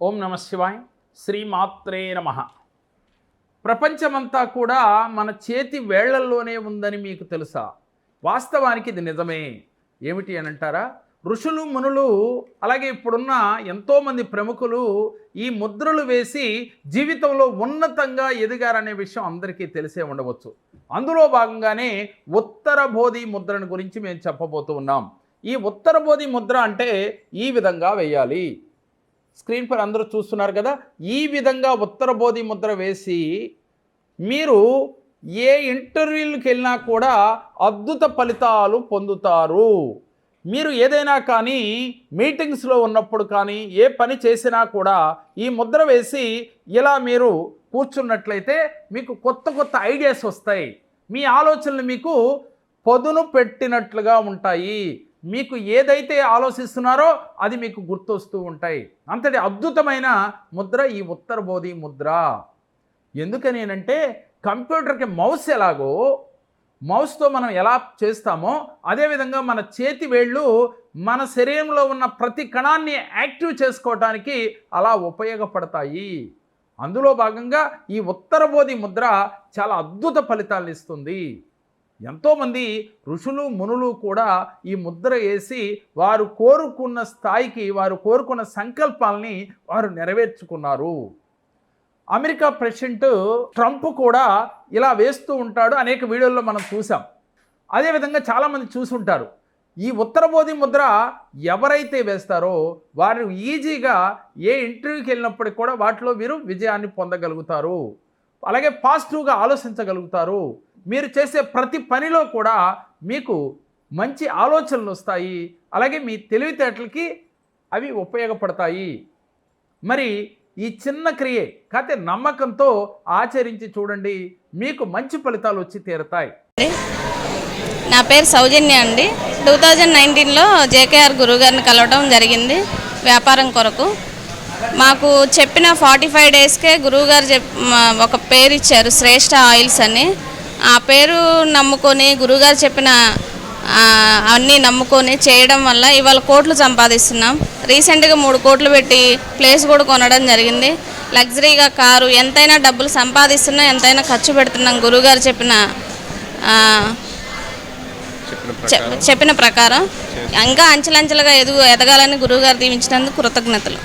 ఓం నమ శివాయ. శ్రీమాత్రే నమః. ప్రపంచమంతా కూడా మన చేతి వేళ్లల్లోనే ఉందని మీకు తెలుసా? వాస్తవానికి ఇది నిజమే. ఏమిటి అని అంటారా? ఋషులు మునులు అలాగే ఇప్పుడున్న ఎంతోమంది ప్రముఖులు ఈ ముద్రలు వేసి జీవితంలో ఉన్నతంగా ఎదిగారనే విషయం అందరికీ తెలిసే ఉండవచ్చు. అందులో భాగంగానే ఉత్తర బోధి ముద్రను గురించి మేము చెప్పబోతూ ఉన్నాం. ఈ ఉత్తర బోధి ముద్ర అంటే ఈ విధంగా వేయాలి. స్క్రీన్ పై అందరూ చూస్తున్నారు కదా. ఈ విధంగా ఉత్తర బోధి ముద్ర వేసి మీరు ఏ ఇంటర్వ్యూలకు వెళ్ళినా కూడా అద్భుత ఫలితాలు పొందుతారు. మీరు ఏదైనా కానీ మీటింగ్స్లో ఉన్నప్పుడు కానీ ఏ పని చేసినా కూడా ఈ ముద్ర వేసి ఇలా మీరు కూర్చున్నట్లయితే మీకు కొత్త కొత్త ఐడియాస్ వస్తాయి. మీ ఆలోచనలు మీకు పొదును పెట్టినట్లుగా ఉంటాయి. మీకు ఏదైతే ఆలోచిస్తున్నారో అది మీకు గుర్తొస్తూ ఉంటాయి. అంతటి అద్భుతమైన ముద్ర ఈ ఉత్తర బోధి ముద్ర. ఎందుకనేనంటే కంప్యూటర్కి మౌస్ ఎలాగో మౌస్తో మనం ఎలా చేస్తామో అదేవిధంగా మన చేతి వేళ్ళు మన శరీరంలో ఉన్న ప్రతి కణాన్ని యాక్టివ్ చేసుకోవడానికి అలా ఉపయోగపడతాయి. అందులో భాగంగా ఈ ఉత్తర బోధి ముద్ర చాలా అద్భుత ఫలితాలను ఇస్తుంది. ఎంతోమంది ఋషులు మునులు కూడా ఈ ముద్ర వేసి వారు కోరుకున్న స్థాయికి వారు కోరుకున్న సంకల్పాలని వారు నెరవేర్చుకున్నారు. అమెరికా ప్రెసిడెంట్ ట్రంప్ కూడా ఇలా వేస్తూ ఉంటాడు. అనేక వీడియోల్లో మనం చూసాం. అదేవిధంగా చాలామంది చూసుంటారు. ఈ ఉత్తర బోధి ముద్ర ఎవరైతే వేస్తారో వారు ఈజీగా ఏ ఇంటర్వ్యూకి వెళ్ళినప్పటికీ కూడా వాటిలో వీరు విజయాన్ని పొందగలుగుతారు. అలాగే పాజిటివ్గా ఆలోచించగలుగుతారు. మీరు చేసే ప్రతి పనిలో కూడా మీకు మంచి ఆలోచనలు వస్తాయి. అలాగే మీ తెలివితేటలకి అవి ఉపయోగపడతాయి. మరి ఈ చిన్న క్రియే కాకపోతే నమ్మకంతో ఆచరించి చూడండి, మీకు మంచి ఫలితాలు వచ్చి తీరుతాయి. నా పేరు సౌజన్య అండి. 2019లో జేకేఆర్ గురువుగారిని కలవడం జరిగింది వ్యాపారం కొరకు. మాకు చెప్పిన 45 డేస్కే గురువుగారు ఒక పేరు ఇచ్చారు, శ్రేష్ఠ ఆయిల్స్ అని. ఆ పేరు నమ్ముకొని గురువుగారు చెప్పిన అన్నీ నమ్ముకొని చేయడం వల్ల ఇవాళ కోట్లు సంపాదిస్తున్నాం. రీసెంట్గా 3 కోట్లు పెట్టి ప్లేస్ కూడా కొనడం జరిగింది. లగ్జరీగా కారు, ఎంతైనా డబ్బులు సంపాదిస్తున్నా ఎంతైనా ఖర్చు పెడుతున్నాం గురువుగారు చెప్పిన ప్రకారం. ఇంకా అంచెలంచెలుగా ఎదగాలని గురువుగారు దీవించినందుకు కృతజ్ఞతలు.